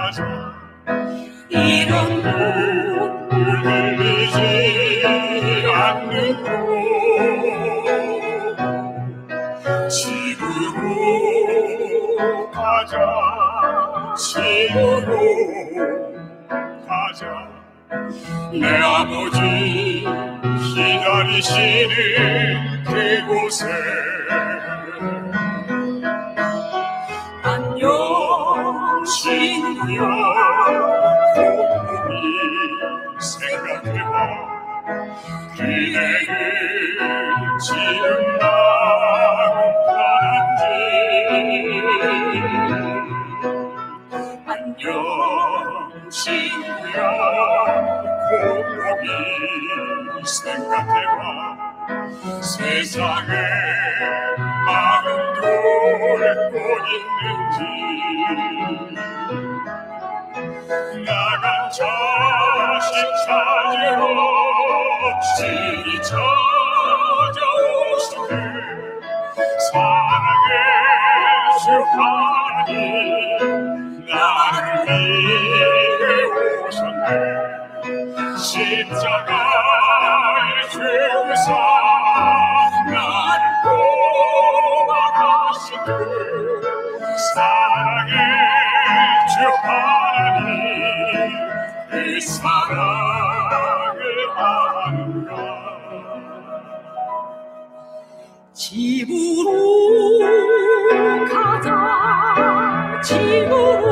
가자. 이런 눈물 흘리지 않는 곳 집으로 가자. 집으로 가자. 내 아버지 기다리시는 그곳에 안녕 친구야. 곰곰이 생각해봐. 그대는 지금 마음 편한지. 안녕 친구야. 곰곰이 생각해봐. 세상에 마음 돌고 있는지. 나간 자식 찾으러 신이 찾아오시네. 사랑의 주 하나님 나를 위해 오셨네. 십자가에 죽으사 나를 구원하신 그 사랑의 주 하나님 그 사랑을 아는가. 집으로 가자. 집으로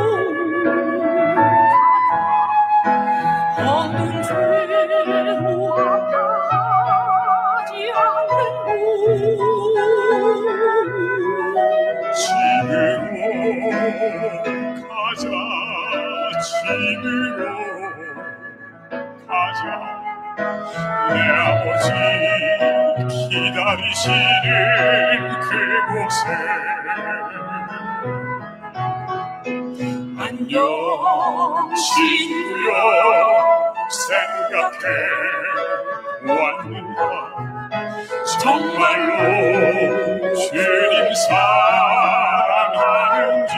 어둠 쇠로하지 않는 곳 집으로 가자. 집으로 가자. 내 아버지 기다리시는 그곳에 안녕 친구야. 생각해 왔는가. 정말로 주님 사랑하는지.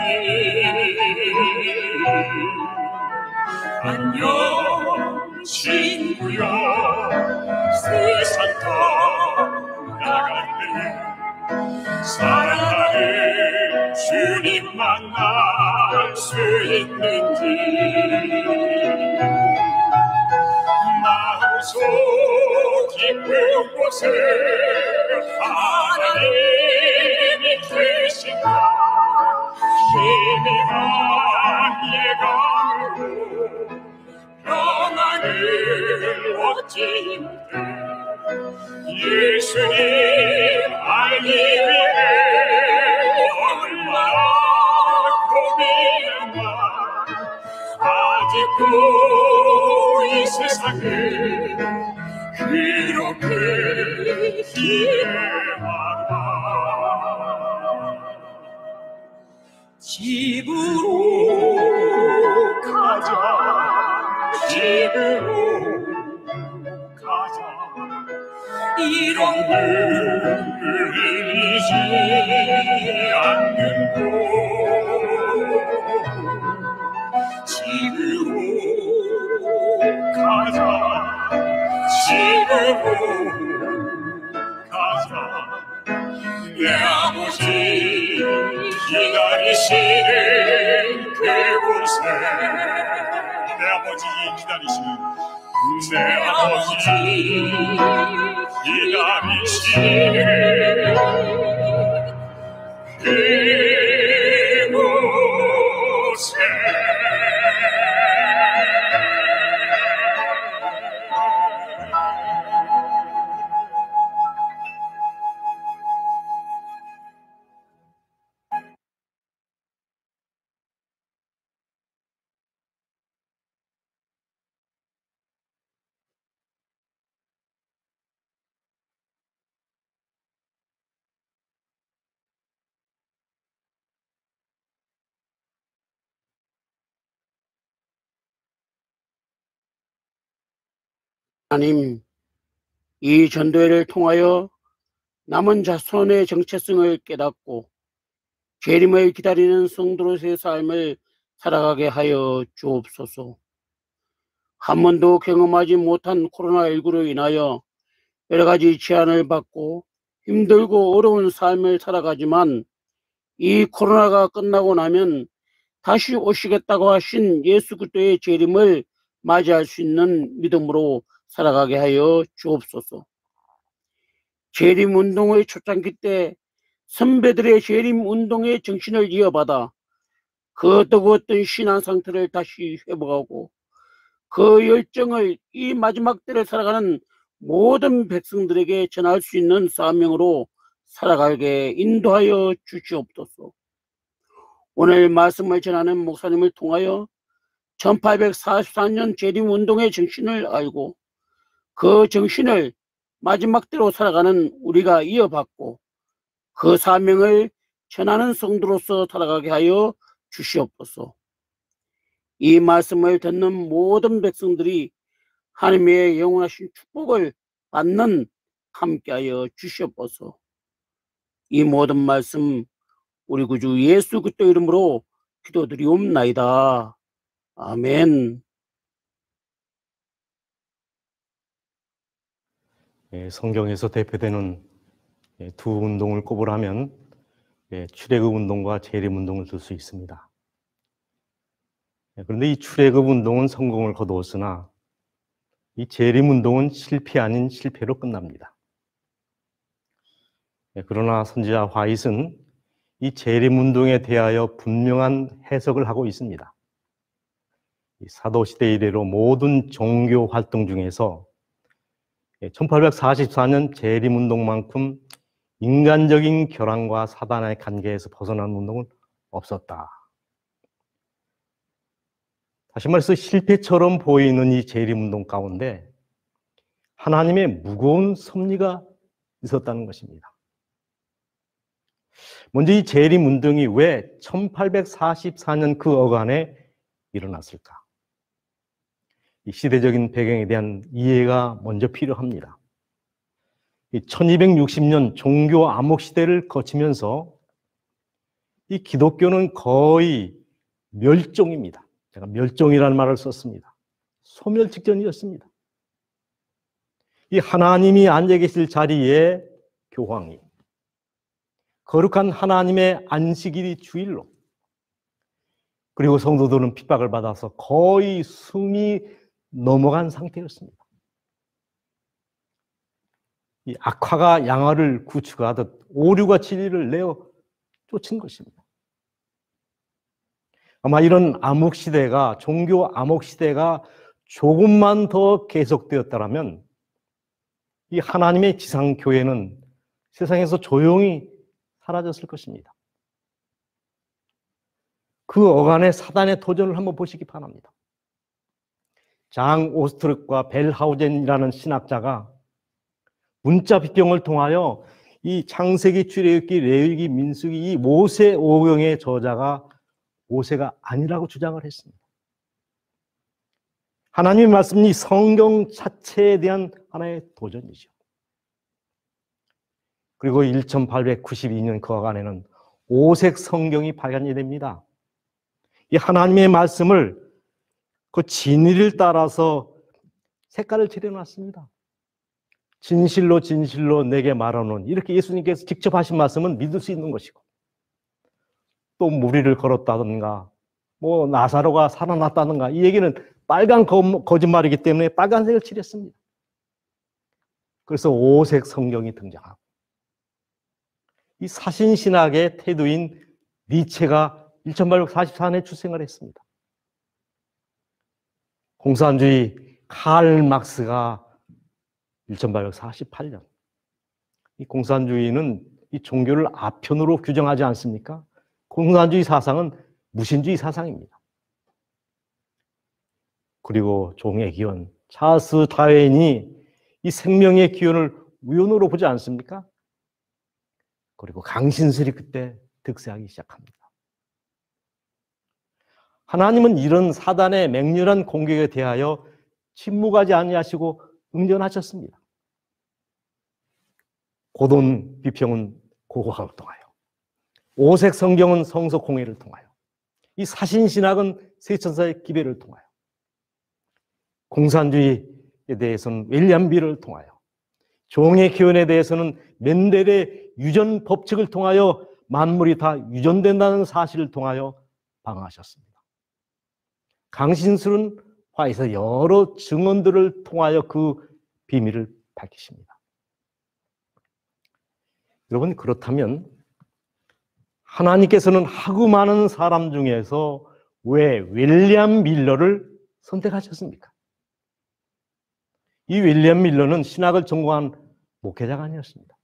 안녕 친구야. 세상 떠나갈래. 사랑하는 주님 만날 수 있는지. 마음속 깊은 곳에 하나님이 계신가. 희미한 예감으로 평안을 얻지 못해. 예수님 알기 위해 얼마나 고민했나. 아직도 이 세상에 그렇게 기대하나. 집으로 가자. 집으로 가자. 이런 눈물 흘리지 않는 곳 집으로 가자. 집으로 가자. 내 아버지 기다리시는 그곳에 내 아버지 기다리시는 내 아버지 기다리시는 그곳에 하나님, 이 전도회를 통하여 남은 자손의 정체성을 깨닫고 재림을 기다리는 성도로서의 삶을 살아가게 하여 주옵소서. 한 번도 경험하지 못한 코로나19로 인하여 여러 가지 제한을 받고 힘들고 어려운 삶을 살아가지만 이 코로나가 끝나고 나면 다시 오시겠다고 하신 예수 그리스도의 재림을 맞이할 수 있는 믿음으로 살아가게 하여 주옵소서. 재림운동의 초창기 때 선배들의 재림운동의 정신을 이어받아 그 어떤 신앙 상태를 다시 회복하고 그 열정을 이 마지막 때를 살아가는 모든 백성들에게 전할 수 있는 사명으로 살아가게 인도하여 주시옵소서. 오늘 말씀을 전하는 목사님을 통하여 1844년 재림운동의 정신을 알고 그 정신을 마지막 때로 살아가는 우리가 이어받고 그 사명을 전하는 성도로서 살아가게 하여 주시옵소서. 이 말씀을 듣는 모든 백성들이 하나님의 영원하신 축복을 받는 함께하여 주시옵소서. 이 모든 말씀 우리 구주 예수 그리스도 이름으로 기도드리옵나이다. 아멘. 성경에서 대표되는 두 운동을 꼽으라면 출애굽 운동과 재림 운동을 들 수 있습니다. 그런데 이 출애굽 운동은 성공을 거두었으나 이 재림 운동은 실패 아닌 실패로 끝납니다. 그러나 선지자 화잇은 이 재림 운동에 대하여 분명한 해석을 하고 있습니다. 사도시대 이래로 모든 종교 활동 중에서 1844년 재림운동만큼 인간적인 결함과 사단의 관계에서 벗어난 운동은 없었다. 다시 말해서 실패처럼 보이는 이 재림운동 가운데 하나님의 무거운 섭리가 있었다는 것입니다. 먼저 이 재림운동이 왜 1844년 그 어간에 일어났을까? 이 시대적인 배경에 대한 이해가 먼저 필요합니다. 1260년 종교 암흑 시대를 거치면서 이 기독교는 거의 멸종입니다. 제가 멸종이라는 말을 썼습니다. 소멸 직전이었습니다. 이 하나님이 앉아 계실 자리에 교황이, 거룩한 하나님의 안식일이 주일로, 그리고 성도들은 핍박을 받아서 거의 숨이 넘어간 상태였습니다. 이 악화가 양화를 구축하듯 오류가 진리를 내어 쫓은 것입니다. 아마 이런 암흑 시대가, 종교 암흑 시대가 조금만 더 계속되었다면 이 하나님의 지상교회는 세상에서 조용히 사라졌을 것입니다. 그 어간의 사단의 도전을 한번 보시기 바랍니다. 장 오스트르크와 벨하우젠이라는 신학자가 문자 비평을 통하여 이 창세기, 출애굽기, 레위기, 민수기 이 모세 오경의 저자가 모세가 아니라고 주장을 했습니다. 하나님의 말씀이 성경 자체에 대한 하나의 도전이죠. 그리고 1892년 그 어간에는 오색 성경이 발견이 됩니다. 이 하나님의 말씀을 그 진리를 따라서 색깔을 칠해놨습니다. 진실로 진실로 내게 말하노니, 이렇게 예수님께서 직접 하신 말씀은 믿을 수 있는 것이고, 또 무리를 걸었다든가 뭐 나사로가 살아났다든가 이 얘기는 빨간 거짓말이기 때문에 빨간색을 칠했습니다. 그래서 오색 성경이 등장하고, 이 사신신학의 태도인 니체가 1844년에 출생을 했습니다. 공산주의 칼 막스가 1848년. 이 공산주의는 이 종교를 아편으로 규정하지 않습니까? 공산주의 사상은 무신주의 사상입니다. 그리고 종의 기원 찰스 다윈이 이 생명의 기원을 우연으로 보지 않습니까? 그리고 강신술이 그때 득세하기 시작합니다. 하나님은 이런 사단의 맹렬한 공격에 대하여 침묵하지 아니하시고 응전하셨습니다. 고돈 비평은 고고학을 통하여, 오색 성경은 성서 공회를 통하여, 이 사신신학은 세천사의 기별을 통하여, 공산주의에 대해서는 윌리엄 밀러를 통하여, 종의 기원에 대해서는 멘델의 유전 법칙을 통하여 만물이 다 유전된다는 사실을 통하여 방어하셨습니다. 강신술은 화에서 여러 증언들을 통하여 그 비밀을 밝히십니다. 여러분, 그렇다면 하나님께서는 하고 많은 사람 중에서 왜 윌리엄 밀러를 선택하셨습니까? 이 윌리엄 밀러는 신학을 전공한 목회자가 아니었습니다.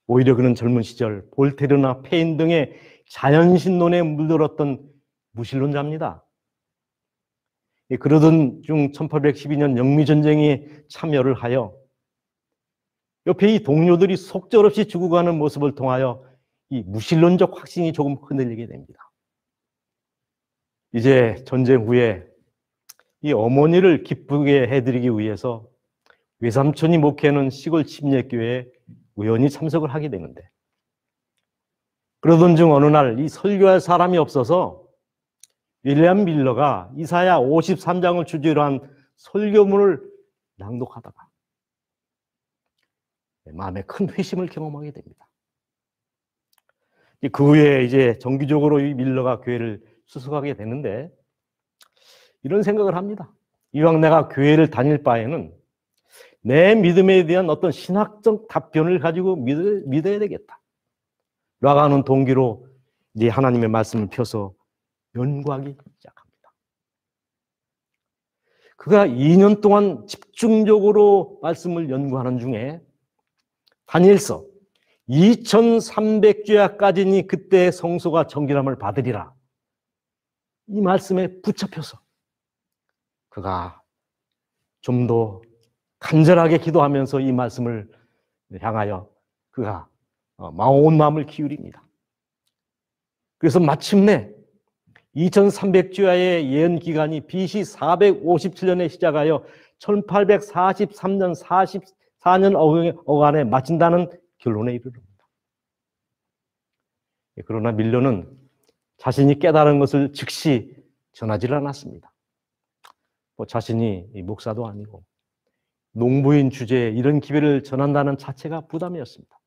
오히려 그는 젊은 시절 볼테르나 페인 등의 자연신론에 물들었던 무신론자입니다. 그러던 중 1812년 영미전쟁에 참여를 하여 옆에 이 동료들이 속절없이 죽어가는 모습을 통하여 이 무신론적 확신이 조금 흔들리게 됩니다. 이제 전쟁 후에 이 어머니를 기쁘게 해드리기 위해서 외삼촌이 목회하는 시골 침례교회에 우연히 참석을 하게 되는데, 그러던 중 어느 날 이 설교할 사람이 없어서 윌리엄 밀러가 이사야 53장을 주제로 한 설교문을 낭독하다가 마음에 큰 회심을 경험하게 됩니다. 그 후에 이제 정기적으로 이 밀러가 교회를 수석하게 되는데, 이런 생각을 합니다. 이왕 내가 교회를 다닐 바에는 내 믿음에 대한 어떤 신학적 답변을 가지고 믿어야 되겠다 라고 하는 동기로 이제 하나님의 말씀을 펴서 연구하기 시작합니다. 그가 2년 동안 집중적으로 말씀을 연구하는 중에 다니엘서 2300주야까지니 그때 성소가 정결함을 받으리라, 이 말씀에 붙잡혀서 그가 좀 더 간절하게 기도하면서 이 말씀을 향하여 그가 온 마음을 기울입니다. 그래서 마침내 2300주야의 예언 기간이 BC 457년에 시작하여 1843년 44년 어간에 마친다는 결론에 이르릅니다. 그러나 밀러는 자신이 깨달은 것을 즉시 전하지를 않았습니다. 자신이 목사도 아니고 농부인 주제에 이런 기별을 전한다는 자체가 부담이었습니다.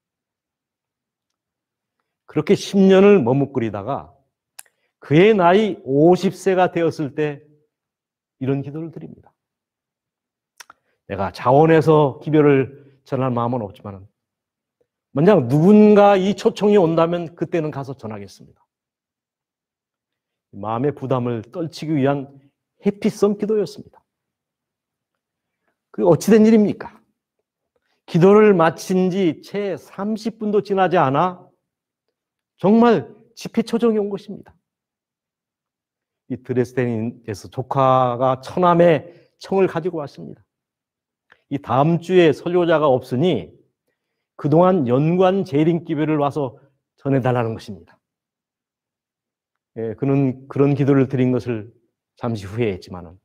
그렇게 10년을 머뭇거리다가 그의 나이 50세가 되었을 때 이런 기도를 드립니다. 내가 자원해서 기별을 전할 마음은 없지만 만약 누군가 이 초청이 온다면 그때는 가서 전하겠습니다. 마음의 부담을 떨치기 위한 해피성 기도였습니다. 그 어찌된 일입니까? 기도를 마친 지 채 30분도 지나지 않아 정말 집회 초청이 온 것입니다. 이 드레스덴에서 조카가 처남의 청을 가지고 왔습니다. 이 다음 주에 설교자가 없으니 그동안 연관 재림 기별을 와서 전해달라는 것입니다. 그는 그런 기도를 드린 것을 잠시 후회했지만은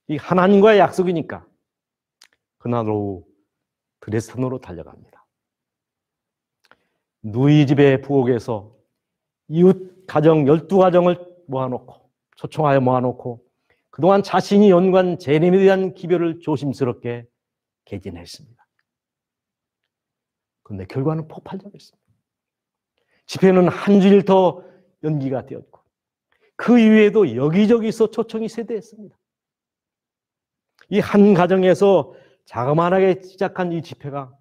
이 하나님과의 약속이니까 그날 오후 드레스덴으로 달려갑니다. 누이 집의 부엌에서 이웃 가정 12가정을 모아놓고 초청하여 모아놓고 그동안 자신이 연관 재림에 대한 기별을 조심스럽게 개진했습니다. 그런데 결과는 폭발적이었습니다. 집회는 한 주일 더 연기가 되었고 그 이후에도 여기저기서 초청이 세대했습니다. 이 한 가정에서 자그마하게 시작한 이 집회가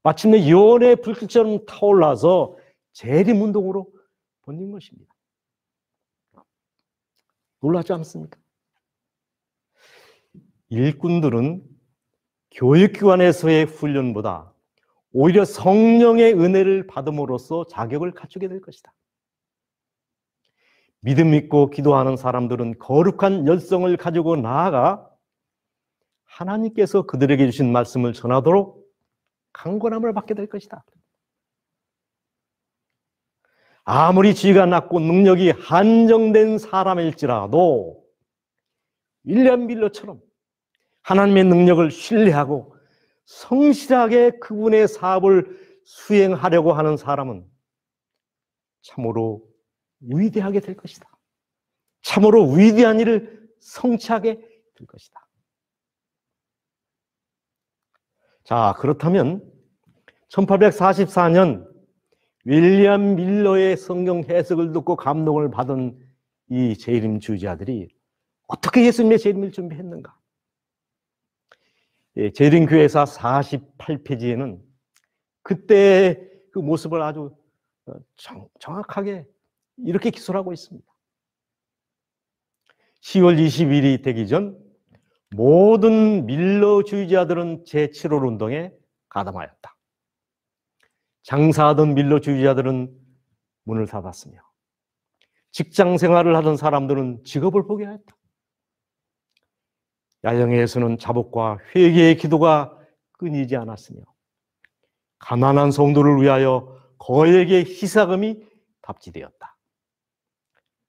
마침내 연의 불길처럼 타올라서 재림운동으로 번진 것입니다. 놀라지 않습니까? 일꾼들은 교육기관에서의 훈련보다 오히려 성령의 은혜를 받음으로써 자격을 갖추게 될 것이다. 믿음 있고 기도하는 사람들은 거룩한 열성을 가지고 나아가 하나님께서 그들에게 주신 말씀을 전하도록 강권함을 받게 될 것이다. 아무리 지위가 낮고 능력이 한정된 사람일지라도 윌리엄 밀러처럼 하나님의 능력을 신뢰하고 성실하게 그분의 사업을 수행하려고 하는 사람은 참으로 위대하게 될 것이다. 참으로 위대한 일을 성취하게 될 것이다. 자, 그렇다면 1844년 윌리엄 밀러의 성경 해석을 듣고 감동을 받은 이 재림 주지자들이 어떻게 예수님의 재림을 준비했는가? 재림교회사 48페이지에는 그때 그 모습을 아주 정확하게 이렇게 기술하고 있습니다. 10월 20일이 되기 전 모든 밀러주의자들은 제7월 운동에 가담하였다. 장사하던 밀러주의자들은 문을 닫았으며 직장 생활을 하던 사람들은 직업을 포기하였다. 야영회에서는 자복과 회개의 기도가 끊이지 않았으며 가난한 성도를 위하여 거액의 희사금이 답지되었다.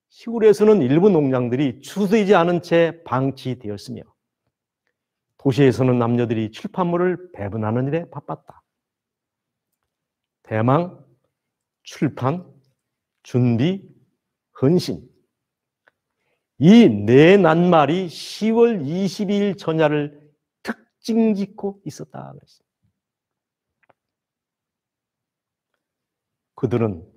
시골에서는 일부 농장들이 추수되지 않은 채 방치되었으며 도시에서는 남녀들이 출판물을 배분하는 일에 바빴다. 대망, 출판, 준비, 헌신, 이 네 낱말이 10월 22일 전야를 특징 짓고 있었다. 그들은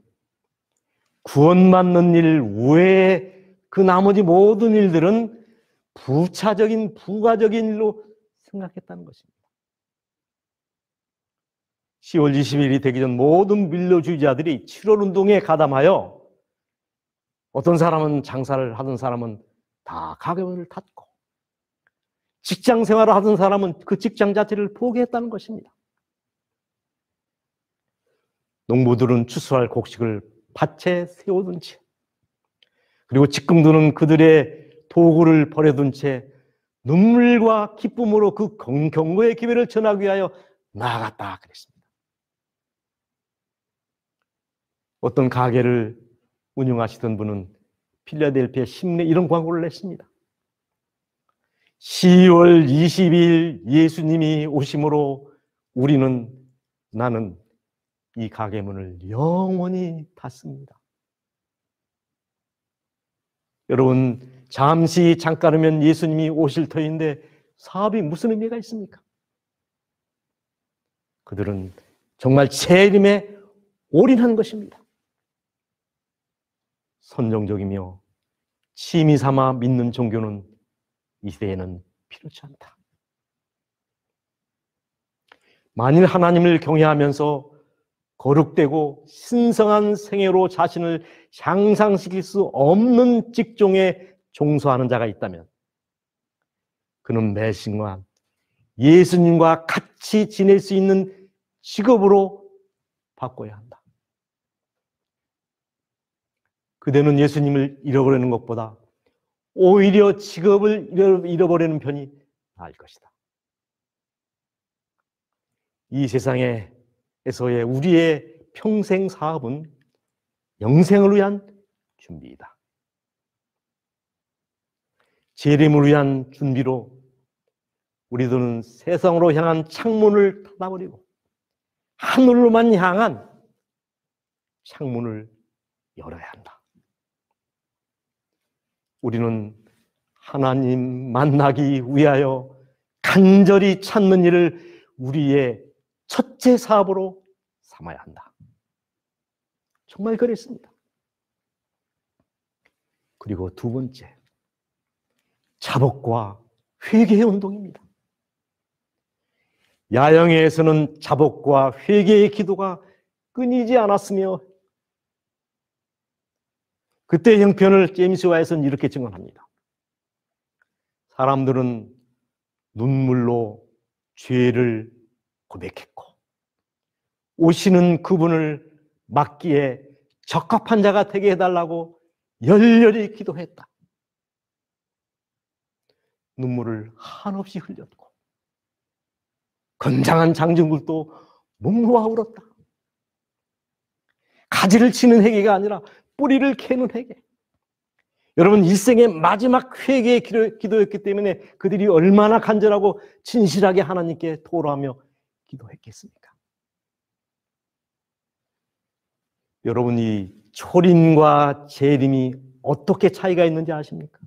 구원받는 일 외에 그 나머지 모든 일들은 부차적인 부가적인 일로 생각했다는 것입니다. 10월 20일이 되기 전 모든 밀러주의자들이 7월 운동에 가담하여 어떤 사람은 장사를 하던 사람은 다 가게문을 닫고 직장 생활을 하던 사람은 그 직장 자체를 포기했다는 것입니다. 농부들은 추수할 곡식을 밭에 세워둔 채 그리고 직금들은 그들의 도구를 버려둔 채 눈물과 기쁨으로 그 경고의 기회를 전하기 위하여 나아갔다 그랬습니다. 어떤 가게를 운영하시던 분은 필라델피아 신문에 이런 광고를 냈습니다. 10월 20일 예수님이 오심으로 나는 이 가게 문을 영원히 닫습니다. 여러분, 잠깐이면 예수님이 오실 터인데 사업이 무슨 의미가 있습니까? 그들은 정말 재림에 올인한 것입니다. 선정적이며 취미 삼아 믿는 종교는 이 시대에는 필요치 않다. 만일 하나님을 경외하면서 거룩되고 신성한 생애로 자신을 향상시킬 수 없는 직종에 종사하는 자가 있다면 그는 매신과 예수님과 같이 지낼 수 있는 직업으로 바꿔야 한다. 그대는 예수님을 잃어버리는 것보다 오히려 직업을 잃어버리는 편이 나을 것이다. 이 세상에서의 우리의 평생 사업은 영생을 위한 준비이다. 재림을 위한 준비로 우리들은 세상으로 향한 창문을 닫아버리고 하늘로만 향한 창문을 열어야 한다. 우리는 하나님 만나기 위하여 간절히 찾는 일을 우리의 첫째 사업으로 삼아야 한다. 정말 그랬습니다. 그리고 두 번째, 자복과 회개의 운동입니다. 야영회에서는 자복과 회개의 기도가 끊이지 않았으며 그때 형편을 제임스 와이스는 이렇게 증언합니다. 사람들은 눈물로 죄를 고백했고 오시는 그분을 막기에 적합한 자가 되게 해달라고 열렬히 기도했다. 눈물을 한없이 흘렸고 건장한 장정들도 목 놓아 울었다. 가지를 치는 회개가 아니라 뿌리를 캐는 회개. 여러분, 일생의 마지막 회개의 기도였기 때문에 그들이 얼마나 간절하고 진실하게 하나님께 토로하며 기도했겠습니까? 여러분이 초림과 재림이 어떻게 차이가 있는지 아십니까?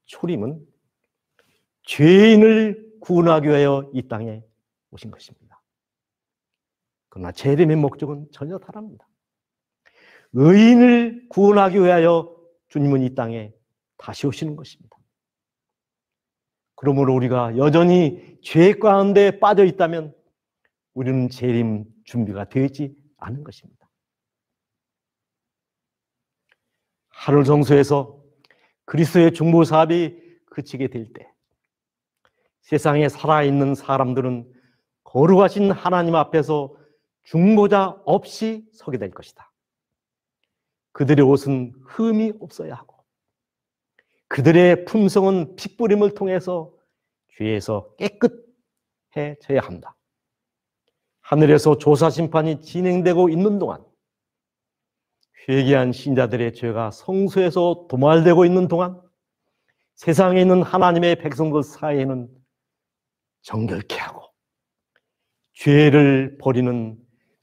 초림은 죄인을 구원하기 위하여 이 땅에 오신 것입니다. 그러나 재림의 목적은 전혀 다릅니다. 의인을 구원하기 위하여 주님은 이 땅에 다시 오시는 것입니다. 그러므로 우리가 여전히 죄 가운데 빠져 있다면 우리는 재림 준비가 되지 않은 것입니다. 하늘 성소에서 그리스도의 중보 사업이 그치게 될 때 세상에 살아있는 사람들은 거룩하신 하나님 앞에서 중보자 없이 서게 될 것이다. 그들의 옷은 흠이 없어야 하고 그들의 품성은 핏부림을 통해서 죄에서 깨끗해져야 한다. 하늘에서 조사 심판이 진행되고 있는 동안 회개한 신자들의 죄가 성소에서 도말되고 있는 동안 세상에 있는 하나님의 백성들 사이에는 정결케 하고 죄를 버리는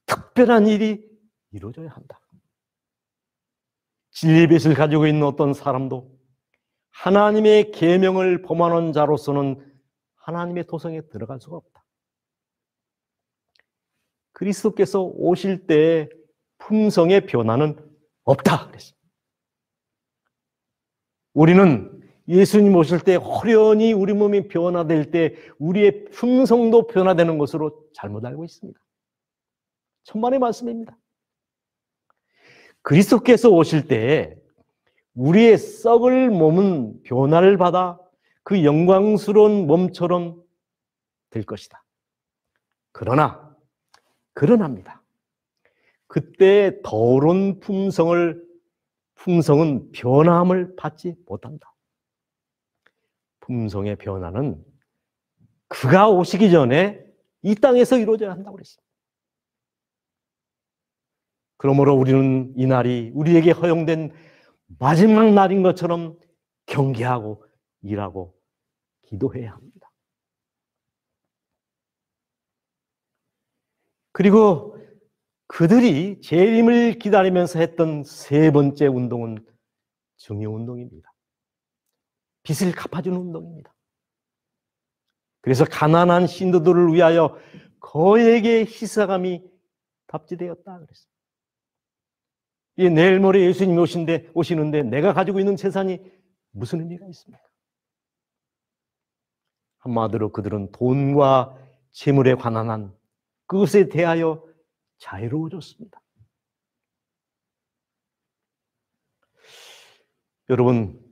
특별한 일이 이루어져야 한다. 진리의 빛을 가지고 있는 어떤 사람도 하나님의 계명을 범하는 자로서는 하나님의 도성에 들어갈 수가 없다. 그리스도께서 오실 때 품성의 변화는 없다 그랬습니다. 우리는 예수님 오실 때 호련히 우리 몸이 변화될 때 우리의 품성도 변화되는 것으로 잘못 알고 있습니다. 천만의 말씀입니다. 그리스도께서 오실 때 우리의 썩을 몸은 변화를 받아 그 영광스러운 몸처럼 될 것이다. 그러나입니다. 그때 더러운 품성은 변함을 받지 못한다. 품성의 변화는 그가 오시기 전에 이 땅에서 이루어져야 한다고 그랬습니다. 그러므로 우리는 이 날이 우리에게 허용된 마지막 날인 것처럼 경계하고 일하고 기도해야 합니다. 그리고 그들이 재림을 기다리면서 했던 세 번째 운동은 증여운동입니다. 빚을 갚아주는 운동입니다. 그래서 가난한 신도들을 위하여 거액의 희사감이 답지되었다 그랬어요. 내일 모레 예수님이 오시는데 내가 가지고 있는 재산이 무슨 의미가 있습니까? 한마디로 그들은 돈과 재물에 관한 한 그것에 대하여 자유로워졌습니다. 여러분,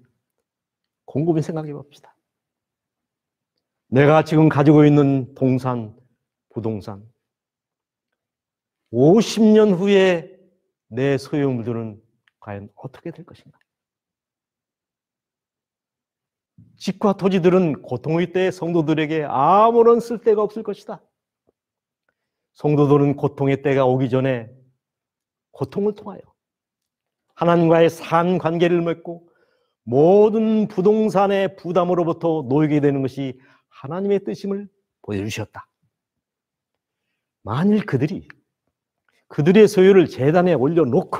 곰곰이 생각해 봅시다. 내가 지금 가지고 있는 부동산 50년 후에 내 소유물들은 과연 어떻게 될 것인가? 집과 토지들은 고통의 때에 성도들에게 아무런 쓸데가 없을 것이다. 성도들은 고통의 때가 오기 전에 고통을 통하여 하나님과의 산 관계를 맺고 모든 부동산의 부담으로부터 놓이게 되는 것이 하나님의 뜻임을 보여주셨다. 만일 그들의 소유를 제단에 올려놓고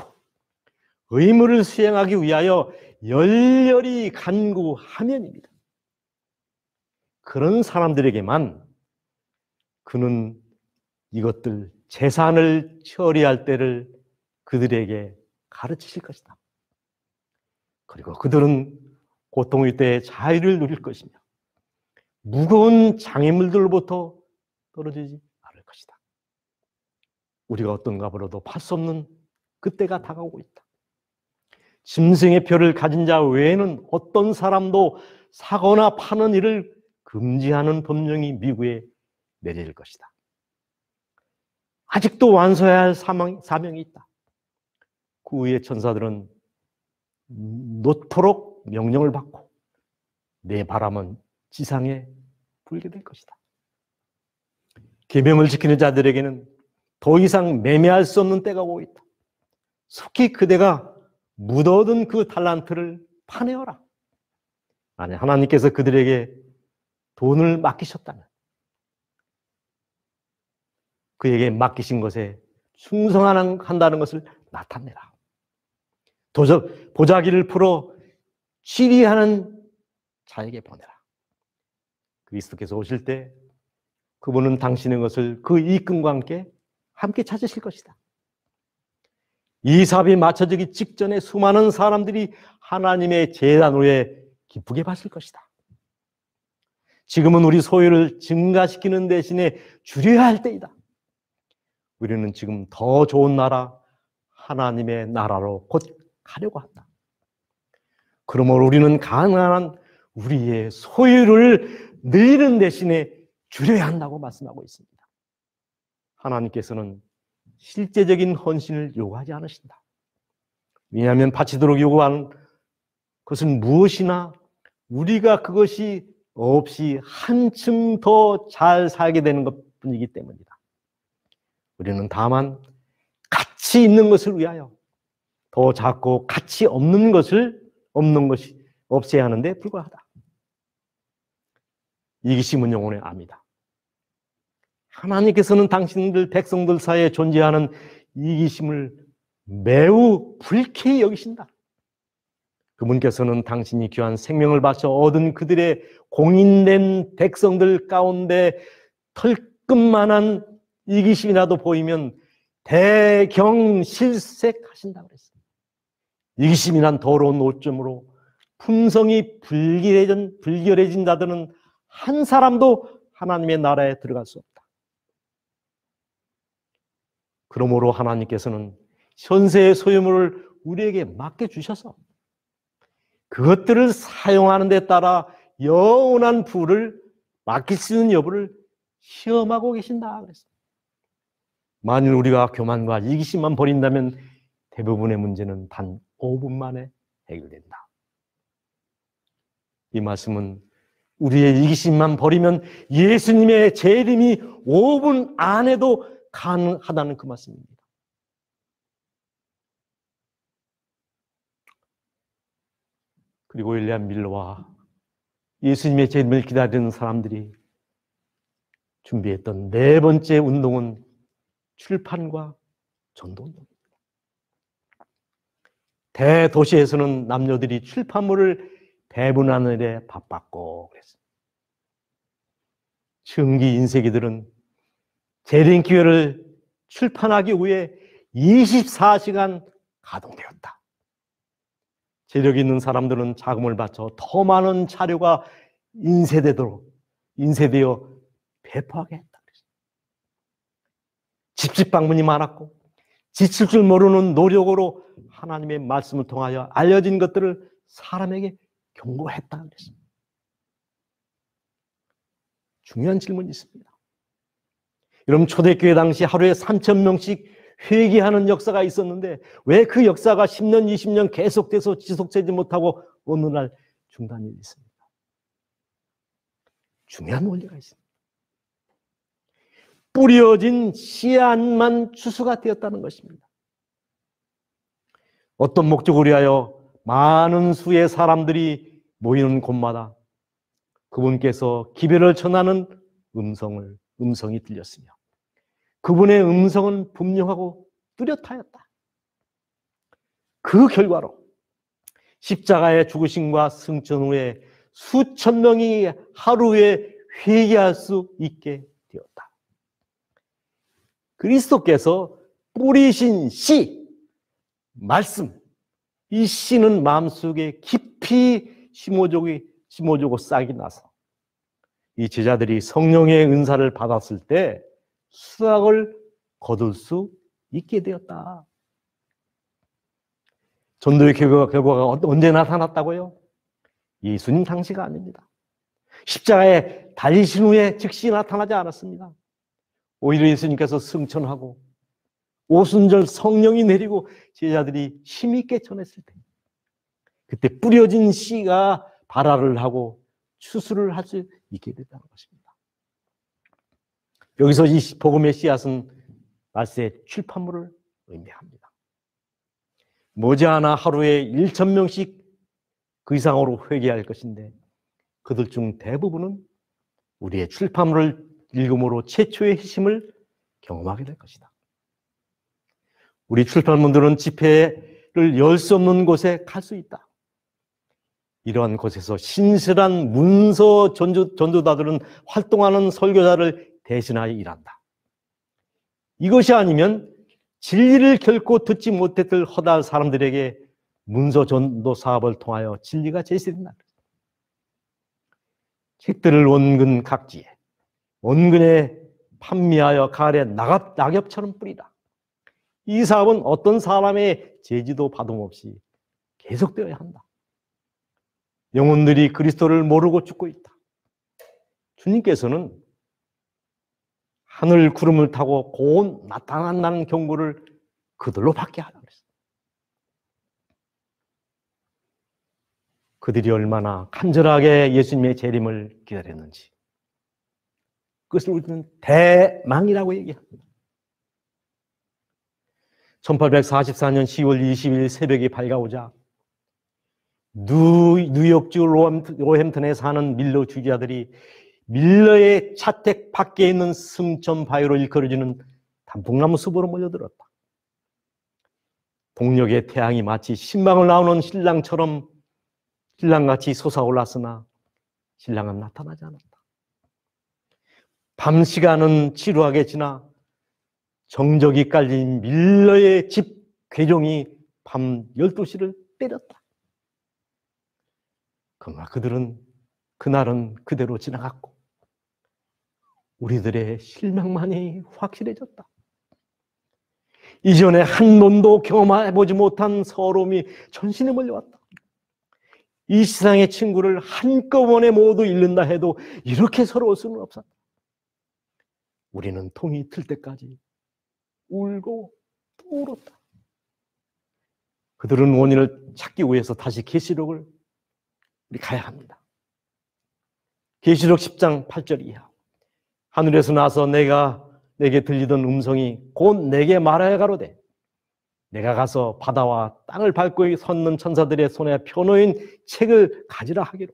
의무를 수행하기 위하여 열렬히 간구하면입니다. 그런 사람들에게만 그는 이것들 재산을 처리할 때를 그들에게 가르치실 것이다. 그리고 그들은 고통의 때에 자유를 누릴 것이며 무거운 장애물들로부터 떨어지지 않을 것이다. 우리가 어떤 값으로도 팔 수 없는 그때가 다가오고 있다. 짐승의 표를 가진 자 외에는 어떤 사람도 사거나 파는 일을 금지하는 법령이 미국에 내려질 것이다. 아직도 완수해야 할 사명이 있다. 그 위에 천사들은 놓도록 명령을 받고 내 바람은 지상에 불게 될 것이다. 계명을 지키는 자들에게는 더 이상 매매할 수 없는 때가 오고 있다. 속히 그대가 묻어둔 그 달란트를 파내어라. 만약 하나님께서 그들에게 돈을 맡기셨다면 그에게 맡기신 것에 충성한다는 것을 나타내라. 보자기를 풀어 치리하는 자에게 보내라. 그리스도께서 오실 때 그분은 당신의 것을 그 이끈과 함께 찾으실 것이다. 이 사업이 맞춰지기 직전에 수많은 사람들이 하나님의 제단 위에 기쁘게 바칠 것이다. 지금은 우리 소유를 증가시키는 대신에 줄여야 할 때이다. 우리는 지금 더 좋은 나라, 하나님의 나라로 곧 가려고 한다. 그러므로 우리는 가능한 우리의 소유를 늘리는 대신에 줄여야 한다고 말씀하고 있습니다. 하나님께서는 실제적인 헌신을 요구하지 않으신다. 왜냐하면 바치도록 요구하는 것은 무엇이나 우리가 그것이 없이 한층 더 잘 살게 되는 것뿐이기 때문이다. 우리는 다만 가치 있는 것을 위하여 더 작고 가치 없는 것이 없애야 하는데 불과하다. 이기심은 영혼의 암이다. 하나님께서는 당신들 백성들 사이에 존재하는 이기심을 매우 불쾌히 여기신다. 그분께서는 당신이 귀한 생명을 바쳐 얻은 그들의 공인된 백성들 가운데 털끝만한 이기심이라도 보이면 대경실색하신다고 그랬어요. 이기심이란 더러운 오점으로 품성이 불결해진 자들은 한 사람도 하나님의 나라에 들어갈 수 없다. 그러므로 하나님께서는 현세의 소유물을 우리에게 맡겨주셔서 그것들을 사용하는 데 따라 영원한 부를 맡길 수 있는 여부를 시험하고 계신다 그랬어요. 만일 우리가 교만과 이기심만 버린다면 대부분의 문제는 단 5분 만에 해결된다. 이 말씀은 우리의 이기심만 버리면 예수님의 재림이 5분 안에도 가능하다는 그 말씀입니다. 그리고 윌리엄 밀러와 예수님의 재림을 기다리는 사람들이 준비했던 네 번째 운동은 출판과 전도운동입니다. 대도시에서는 남녀들이 출판물을 배분하는 데 바빴고 그랬습니다. 청기 인쇄기들은 재림 기회를 출판하기 위해 24시간 가동되었다. 재력 있는 사람들은 자금을 바쳐 더 많은 자료가 인쇄되어 배포하게 했다. 집집 방문이 많았고 지칠 줄 모르는 노력으로 하나님의 말씀을 통하여 알려진 것들을 사람에게 경고했다 그랬습니다. 중요한 질문이 있습니다. 여러분, 초대교회 당시 하루에 3,000명씩 회개하는 역사가 있었는데 왜 그 역사가 10년, 20년 계속돼서 지속되지 못하고 어느 날 중단이 됐습니까? 중요한 원리가 있습니다. 뿌려진 씨앗만 추수가 되었다는 것입니다. 어떤 목적을 위하여 많은 수의 사람들이 모이는 곳마다 그분께서 기별을 전하는 음성이 들렸으며 그분의 음성은 분명하고 뚜렷하였다. 그 결과로 십자가의 죽으심과 승천 후에 수천 명이 하루에 회개할 수 있게 되었다. 그리스도께서 뿌리신 씨, 말씀, 이 씨는 마음속에 깊이 심어주고 싹이 나서 이 제자들이 성령의 은사를 받았을 때 수확을 거둘 수 있게 되었다. 전도의 결과가 언제 나타났다고요? 예수님 당시가 아닙니다. 십자가에 달리신 후에 즉시 나타나지 않았습니다. 오히려 예수님께서 승천하고 오순절 성령이 내리고 제자들이 힘있게 전했을 때 그때 뿌려진 씨가 발화를 하고 추수를 할 수 있게 됐다는 것입니다. 여기서 이 복음의 씨앗은 말세의 출판물을 의미합니다. 머지않아 하루에 1,000명씩 그 이상으로 회개할 것인데 그들 중 대부분은 우리의 출판물을 읽음으로 최초의 희심을 경험하게 될 것이다. 우리 출판문들은 집회를 열 수 없는 곳에 갈 수 있다. 이러한 곳에서 신실한 문서 전도자들은 활동하는 설교자를 대신하여 일한다. 이것이 아니면 진리를 결코 듣지 못했을 허다한 사람들에게 문서 전도 사업을 통하여 진리가 제시된다. 책들을 원근 각지에 원근에 판매하여 가을에 낙엽처럼 뿌리라. 이 사업은 어떤 사람의 제지도 받음 없이 계속되어야 한다. 영혼들이 그리스도를 모르고 죽고 있다. 주님께서는 하늘 구름을 타고 곧 나타난다는 경고를 그들로 받게 하라 그랬어요. 그들이 얼마나 간절하게 예수님의 재림을 기다렸는지 그것을 우리는 대망이라고 얘기합니다. 1844년 10월 20일 새벽이 밝아오자 뉴욕주 로햄튼에 사는 밀러 주지자들이 밀러의 자택 밖에 있는 승천 바위로 일컬어지는 단풍나무 숲으로 몰려들었다. 동력의 태양이 마치 신방을 나오는 신랑같이 솟아올랐으나 신랑은 나타나지 않았다. 밤 시간은 지루하게 지나 정적이 깔린 밀러의 집 괴종이 밤 12시를 때렸다. 그러나 그날은 그대로 지나갔고 우리들의 실망만이 확실해졌다. 이전에 한 번도 경험해보지 못한 서러움이 전신에 몰려왔다. 이 세상의 친구를 한꺼번에 모두 잃는다 해도 이렇게 서러울 수는 없었다. 우리는 통이 틀 때까지 울고 또 울었다. 그들은 원인을 찾기 위해서 다시 계시록을 우리 가야 합니다. 계시록 10장 8절 이하. 하늘에서 나서 내게 들리던 음성이 곧 내게 말하여 가로되 내가 가서 바다와 땅을 밟고 섰는 천사들의 손에 펴놓인 책을 가지라 하기로.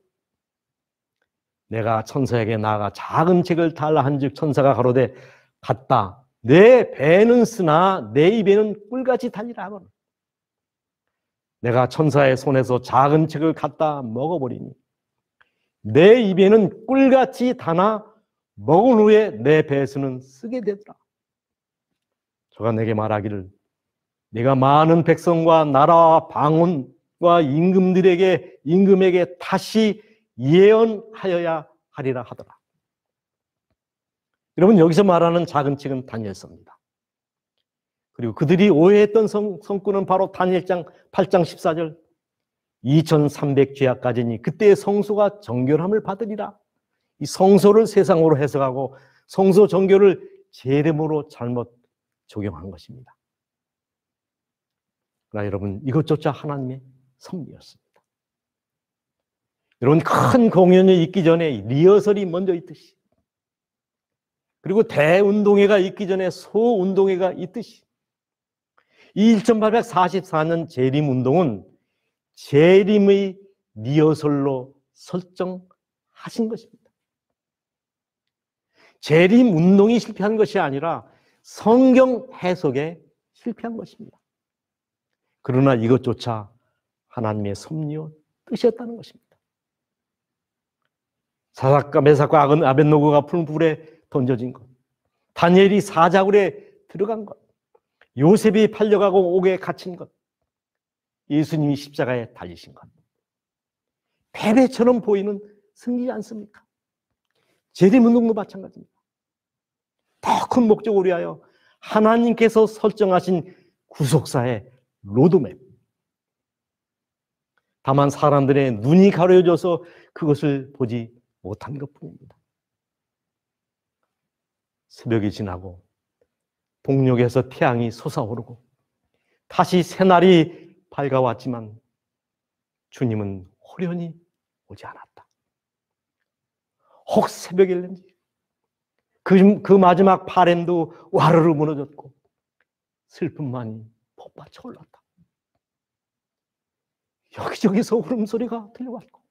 내가 천사에게 나아가 작은 책을 달라 한즉 천사가 가로되 갔다. 내 배는 쓰나 내 입에는 꿀같이 달리라 하거늘. 내가 천사의 손에서 작은 책을 갖다 먹어버리니 내 입에는 꿀같이 다나 먹은 후에 내 배에서는 쓰게 되더라. 저가 내게 말하기를 내가 많은 백성과 나라와 방언과 임금에게 다시 예언하여야 하리라 하더라. 여러분, 여기서 말하는 작은 책은 다니엘서입니다. 그리고 그들이 오해했던 성구는 바로 다니엘장 8장 14절 2300죄악까지니 그때의 성소가 정결함을 받으리라. 이 성소를 세상으로 해석하고 성소 정결을 재림으로 잘못 적용한 것입니다. 그러나 여러분, 이것조차 하나님의 섭리였습니다. 여러분, 큰 공연이 있기 전에 리허설이 먼저 있듯이, 그리고 대운동회가 있기 전에 소운동회가 있듯이, 이 1844년 재림운동은 재림의 리허설로 설정하신 것입니다. 재림운동이 실패한 것이 아니라 성경 해석에 실패한 것입니다. 그러나 이것조차 하나님의 섭리와 뜻이었다는 것입니다. 사삭과 메삭과 아벳노고가 푸른 불에 던져진 것, 다니엘이 사자굴에 들어간 것, 요셉이 팔려가고 옥에 갇힌 것, 예수님이 십자가에 달리신 것, 패배처럼 보이는 승리지 않습니까? 재림운동도 마찬가지입니다. 더 큰 목적을 위하여 하나님께서 설정하신 구속사의 로드맵. 다만 사람들의 눈이 가려져서 그것을 보지 못한 것뿐입니다. 새벽이 지나고 동력에서 태양이 솟아오르고 다시 새날이 밝아왔지만 주님은 호련히 오지 않았다. 혹 새벽일는지 그 마지막 바램도 와르르 무너졌고 슬픔만이 폭받쳐 올랐다. 여기저기서 울음소리가 들려왔고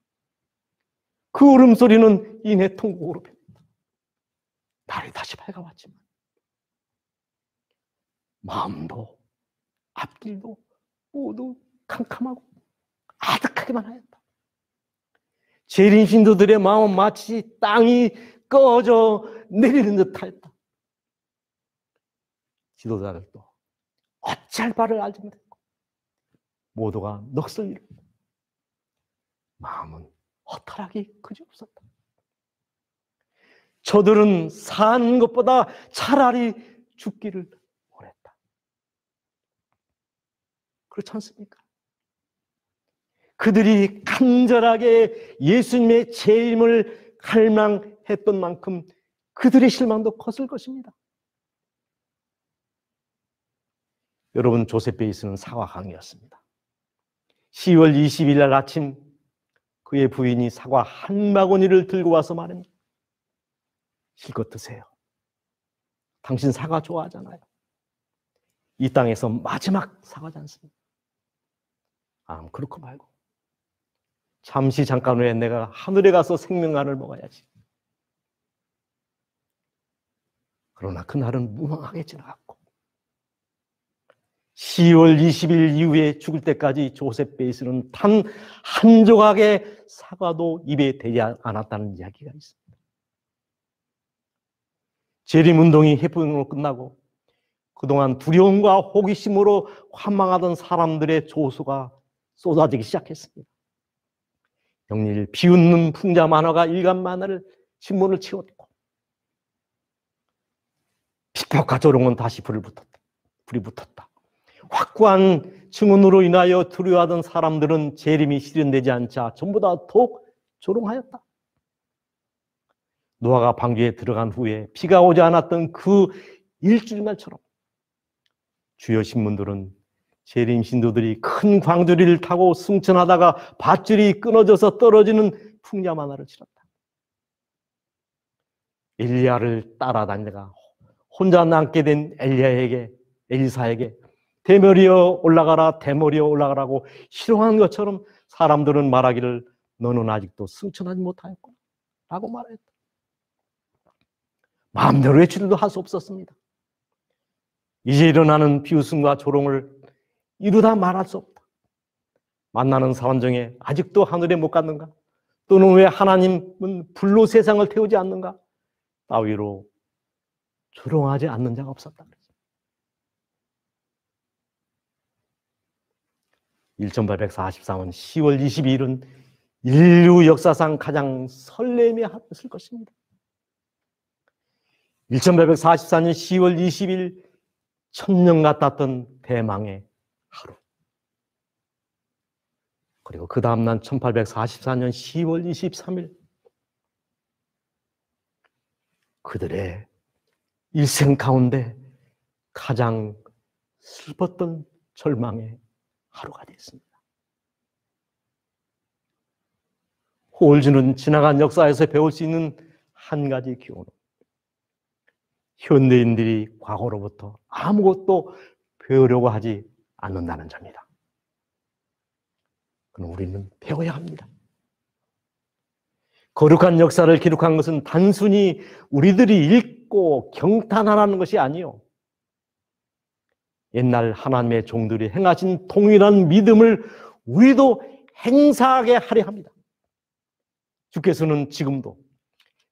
그 울음소리는 이내 통곡으로 변했다. 날이 다시 밝아왔지만 마음도 앞길도 모두 캄캄하고 아득하게만 하였다. 재림 신도들의 마음은 마치 땅이 꺼져 내리는 듯하였다. 지도자들도 어찌할 바를 알지 못했고 모두가 넋을 잃고 마음은 허탈하기 그지없었다. 저들은 사는 것보다 차라리 죽기를 원했다. 그렇지 않습니까? 그들이 간절하게 예수님의 재림을 갈망했던 만큼 그들의 실망도 컸을 것입니다. 여러분, 조셉 베이스는 사과강이었습니다. 10월 20일 날 아침 그의 부인이 사과 한 바구니를 들고 와서 말합니다. 실컷 드세요. 당신 사과 좋아하잖아요. 이 땅에서 마지막 사과지 않습니까? 그렇고 말고 잠시 잠깐 후에 내가 하늘에 가서 생명관을 먹어야지. 그러나 그날은 무망하게 지나갔고 10월 20일 이후에 죽을 때까지 조셉 베이스는 단 한 조각의 사과도 입에 대지 않았다는 이야기가 있습니다. 재림운동이 해프닝으로 끝나고 그동안 두려움과 호기심으로 환망하던 사람들의 조소가 쏟아지기 시작했습니다. 영일 비웃는 풍자 만화가 일간 만화를 신문을 채웠고 핍박과 조롱은 다시 불이 붙었다. 확고한 증언으로 인하여 두려워하던 사람들은 재림이 실현되지 않자 전부 다 더욱 조롱하였다. 노아가 방주에 들어간 후에 비가 오지 않았던 그 일주일만처럼 주요 신문들은 재림 신도들이 큰 광주리를 타고 승천하다가 밧줄이 끊어져서 떨어지는 풍자만화를 치렀다. 엘리야를 따라다니다가 혼자 남게 된 엘리사에게 대머리여 올라가라, 대머리여 올라가라고 희롱한 것처럼 사람들은 말하기를 너는 아직도 승천하지 못하였구나 라고 말했다. 마음대로 외출도 할 수 없었습니다. 이제 일어나는 비웃음과 조롱을 이루다 말할 수 없다. 만나는 사람 중에 아직도 하늘에 못 갔는가? 또는 왜 하나님은 불로 세상을 태우지 않는가? 따위로 조롱하지 않는 자가 없었다. 1844년 10월 22일은 인류 역사상 가장 설레매했을 것입니다. 1844년 10월 20일 천년 같았던 대망의 하루. 그리고 그 다음날 1844년 10월 23일 그들의 일생 가운데 가장 슬펐던 절망의 하루가 됐습니다. 호울즈는 지나간 역사에서 배울 수 있는 한 가지 교훈은 현대인들이 과거로부터 아무것도 배우려고 하지 않는다는 점이다. 그럼 우리는 배워야 합니다. 거룩한 역사를 기록한 것은 단순히 우리들이 읽고 경탄하라는 것이 아니요. 옛날 하나님의 종들이 행하신 동일한 믿음을 우리도 행사하게 하려 합니다. 주께서는 지금도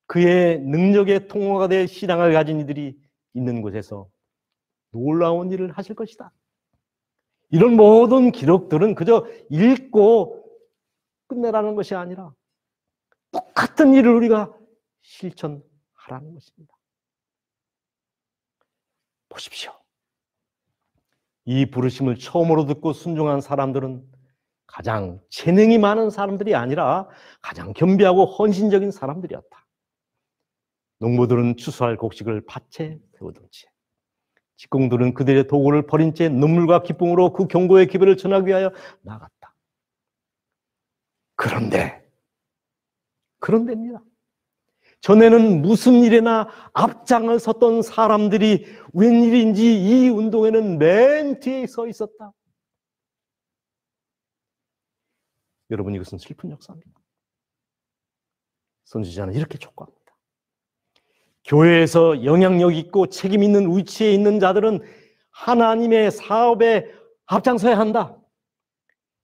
그의 능력의 통로가 될 신앙을 가진 이들이 있는 곳에서 놀라운 일을 하실 것이다. 이런 모든 기록들은 그저 읽고 끝내라는 것이 아니라 똑같은 일을 우리가 실천하라는 것입니다. 보십시오. 이 부르심을 처음으로 듣고 순종한 사람들은 가장 재능이 많은 사람들이 아니라 가장 겸비하고 헌신적인 사람들이었다. 농부들은 추수할 곡식을 밭에 세우던 채, 직공들은 그들의 도구를 버린 채 눈물과 기쁨으로 그 경고의 기별을 전하기 위하여 나갔다. 그런데입니다. 전에는 무슨 일에나 앞장을 섰던 사람들이 웬일인지 이 운동에는 맨 뒤에 서 있었다. 여러분, 이것은 슬픈 역사입니다. 선지자는 이렇게 촉구합니다. 교회에서 영향력 있고 책임 있는 위치에 있는 자들은 하나님의 사업에 앞장서야 한다.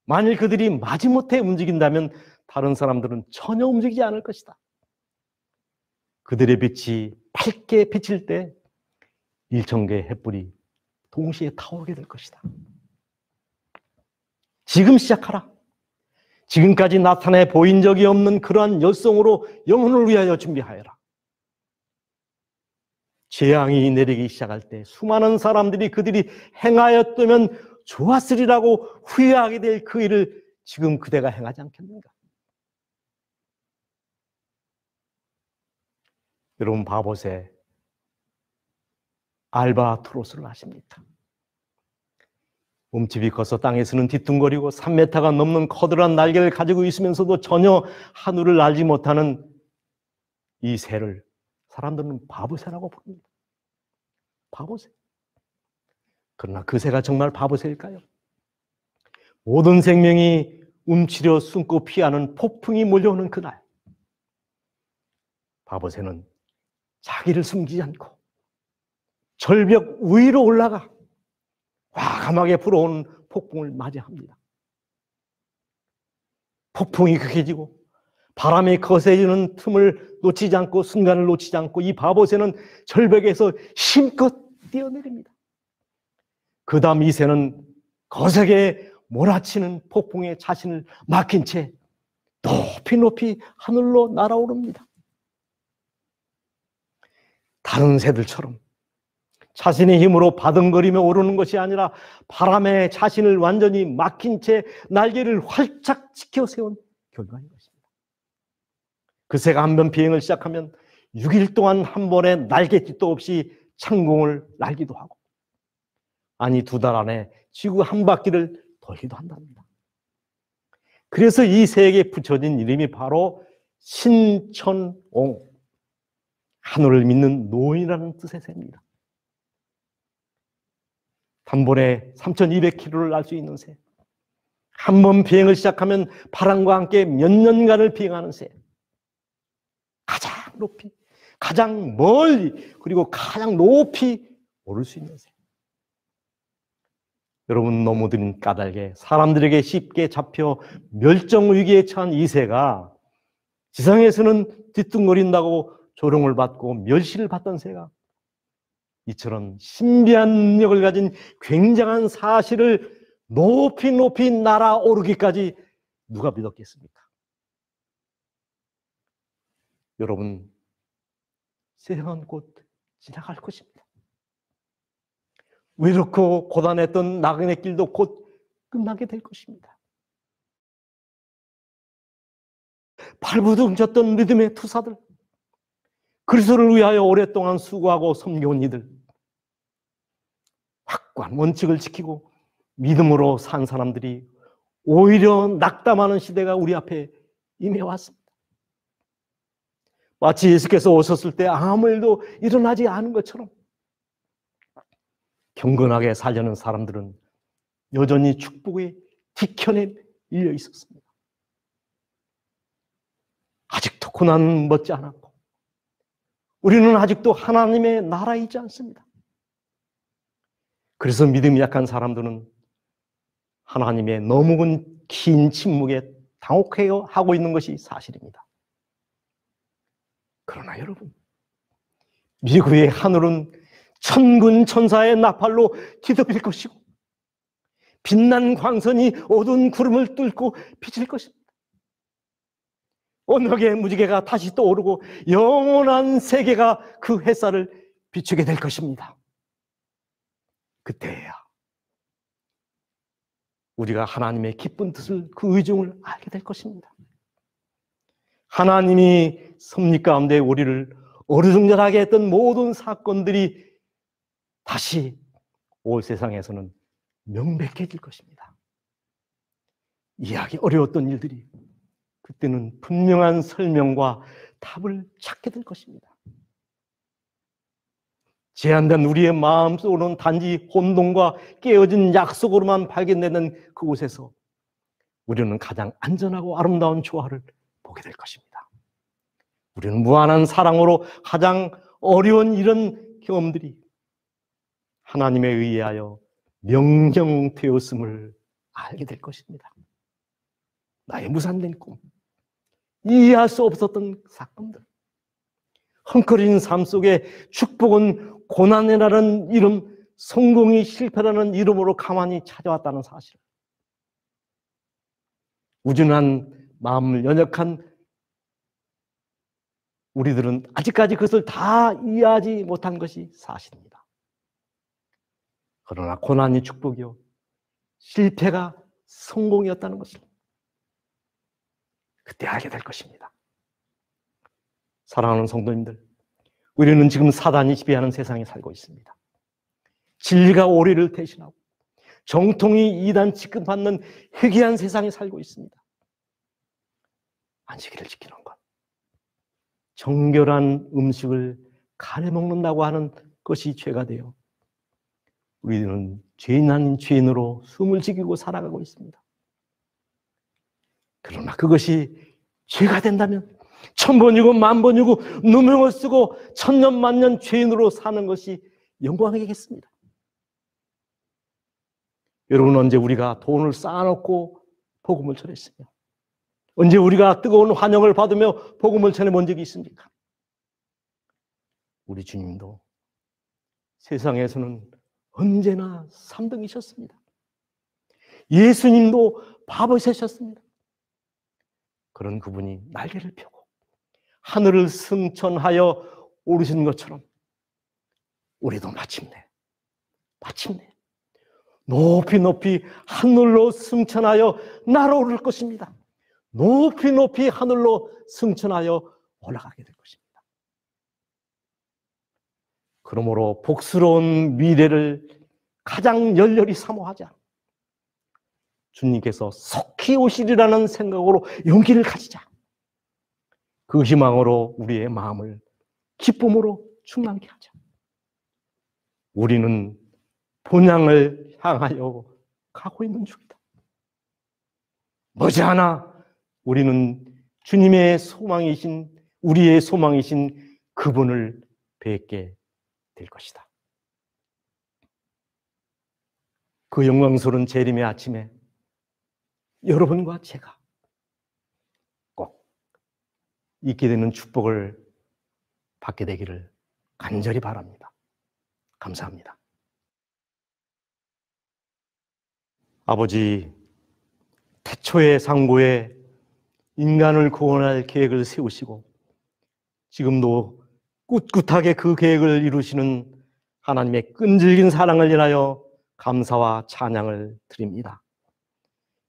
만일 그들이 마지못해 움직인다면 다른 사람들은 전혀 움직이지 않을 것이다. 그들의 빛이 밝게 비칠 때 1,000개의 횃불이 동시에 타오르게 될 것이다. 지금 시작하라. 지금까지 나타내 보인 적이 없는 그러한 열성으로 영혼을 위하여 준비하여라. 재앙이 내리기 시작할 때 수많은 사람들이 그들이 행하였다면 좋았으리라고 후회하게 될 그 일을 지금 그대가 행하지 않겠는가? 여러분 바보세 알바트로스를 아십니까? 몸집이 커서 땅에서는 뒤뚱거리고 3m가 넘는 커다란 날개를 가지고 있으면서도 전혀 하늘을 날지 못하는 이 새를 사람들은 바보새라고 부릅니다. 바보새. 그러나 그 새가 정말 바보새일까요? 모든 생명이 움츠려 숨고 피하는 폭풍이 몰려오는 그날, 바보새는 자기를 숨기지 않고 절벽 위로 올라가 과감하게 불어오는 폭풍을 맞이합니다. 폭풍이 극해지고 바람이 거세지는 틈을 놓치지 않고 순간을 놓치지 않고 이 바보새는 절벽에서 힘껏 뛰어내립니다. 그 다음 이 새는 거세게 몰아치는 폭풍에 자신을 맡긴 채 높이 높이 하늘로 날아오릅니다. 다른 새들처럼 자신의 힘으로 바둥거리며 오르는 것이 아니라 바람에 자신을 완전히 맡긴 채 날개를 활짝 지켜 세운 결과인 것입니다. 그 새가 한 번 비행을 시작하면 6일 동안 한 번에 날갯짓도 없이 창공을 날기도 하고, 아니 2달 안에 지구 한 바퀴를 돌기도 한답니다. 그래서 이 새에게 붙여진 이름이 바로 신천옹, 하늘을 믿는 노인이라는 뜻의 새입니다. 단번에 3,200km를 날 수 있는 새, 한 번 비행을 시작하면 바람과 함께 몇 년간을 비행하는 새, 가장 높이, 가장 멀리, 그리고 가장 높이 오를 수 있는 새. 여러분, 너무들은 까닭에 사람들에게 쉽게 잡혀 멸종 위기에 처한 이 새가 지상에서는 뒤뚱거린다고 조롱을 받고 멸시를 받던 새가 이처럼 신비한 능력을 가진 굉장한 사실을 높이 높이 날아오르기까지 누가 믿었겠습니까? 여러분, 세상은 곧 지나갈 것입니다. 외롭고 고단했던 나그네 길도 곧 끝나게 될 것입니다. 발부둥쳤던 믿음의 투사들, 그리스도를 위하여 오랫동안 수고하고 섬겨온 이들, 확고한 원칙을 지키고 믿음으로 산 사람들이 오히려 낙담하는 시대가 우리 앞에 임해왔습니다. 마치 예수께서 오셨을 때 아무 일도 일어나지 않은 것처럼 경건하게 살려는 사람들은 여전히 축복의 뒤편에 밀려 있었습니다. 아직도 고난은 멎지 않았고 우리는 아직도 하나님의 나라에 있지 않습니다. 그래서 믿음이 약한 사람들은 하나님의 너무 긴 침묵에 당혹해하고 있는 것이 사실입니다. 그러나 여러분, 미국의 하늘은 천군 천사의 나팔로 뒤덮일 것이고 빛난 광선이 어두운 구름을 뚫고 비칠 것입니다. 언덕의 무지개가 다시 떠오르고 영원한 세계가 그 햇살을 비추게 될 것입니다. 그때야 우리가 하나님의 기쁜 뜻을, 그 의중을 알게 될 것입니다. 하나님이 섭리 가운데 우리를 어리둥절하게 했던 모든 사건들이 다시 올 세상에서는 명백해질 것입니다. 이해하기 어려웠던 일들이 그때는 분명한 설명과 답을 찾게 될 것입니다. 제한된 우리의 마음속으로는 단지 혼돈과 깨어진 약속으로만 발견되는 그곳에서 우리는 가장 안전하고 아름다운 조화를 보게 될 것입니다. 우리는 무한한 사랑으로 가장 어려운 이런 경험들이 하나님에 의하여 명령되었음을 알게 될 것입니다. 나의 무산된 꿈, 이해할 수 없었던 사건들, 헝클어진 삶 속에 축복은 고난이라는 이름, 성공이 실패라는 이름으로 가만히 찾아왔다는 사실, 우준한 마음을 연약한 우리들은 아직까지 그것을 다 이해하지 못한 것이 사실입니다. 그러나 고난이 축복이요, 실패가 성공이었다는 것을 그때 알게 될 것입니다. 사랑하는 성도님들, 우리는 지금 사단이 지배하는 세상에 살고 있습니다. 진리가 오리를 대신하고 정통이 이단 취급받는 회개한 세상에 살고 있습니다. 안식일을 지키는 것, 정결한 음식을 가려 먹는다고 하는 것이 죄가 되어 우리는 죄인 아닌 죄인으로 숨을 지키고 살아가고 있습니다. 그러나 그것이 죄가 된다면 1000번이고 10,000번이고 누명을 쓰고 천년만년 죄인으로 사는 것이 영광이겠습니다. 여러분, 언제 우리가 돈을 쌓아놓고 복음을 전했으며, 언제 우리가 뜨거운 환영을 받으며 복음을 전해본 적이 있습니까? 우리 주님도 세상에서는 언제나 3등이셨습니다. 예수님도 바보이셨습니다. 그런 그분이 날개를 펴고 하늘을 승천하여 오르신 것처럼 우리도 마침내 높이 높이 하늘로 승천하여 날아오를 것입니다. 높이 높이 하늘로 승천하여 올라가게 될 것입니다. 그러므로 복스러운 미래를 가장 열렬히 사모하자. 주님께서 속히 오시리라는 생각으로 용기를 가지자. 그 희망으로 우리의 마음을 기쁨으로 충만케 하자. 우리는 본향을 향하여 가고 있는 중이다. 머지않아 우리는 주님의 소망이신, 우리의 소망이신 그분을 뵙게 될 것이다. 그 영광스러운 재림의 아침에 여러분과 제가 꼭 있게 되는 축복을 받게 되기를 간절히 바랍니다. 감사합니다. 아버지, 태초의 상고에 인간을 구원할 계획을 세우시고 지금도 꿋꿋하게 그 계획을 이루시는 하나님의 끈질긴 사랑을 인하여 감사와 찬양을 드립니다.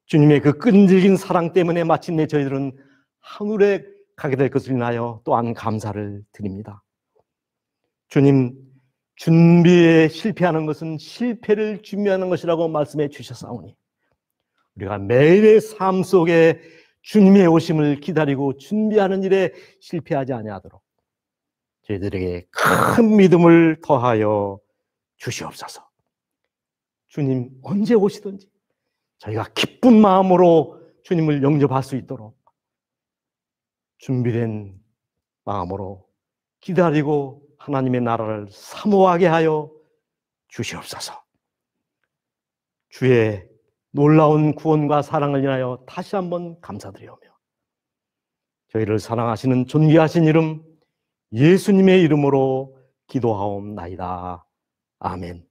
주님의 그 끈질긴 사랑 때문에 마침내 저희들은 하늘에 가게 될 것을 인하여 또한 감사를 드립니다. 주님, 준비에 실패하는 것은 실패를 준비하는 것이라고 말씀해 주셨사오니 우리가 매일의 삶 속에 주님의 오심을 기다리고 준비하는 일에 실패하지 아니하도록 저희들에게 큰 믿음을 더하여 주시옵소서. 주님 언제 오시든지 저희가 기쁜 마음으로 주님을 영접할 수 있도록 준비된 마음으로 기다리고 하나님의 나라를 사모하게 하여 주시옵소서. 주의 놀라운 구원과 사랑을 인하여 다시 한번 감사드리오며 저희를 사랑하시는 존귀하신 이름 예수님의 이름으로 기도하옵나이다. 아멘.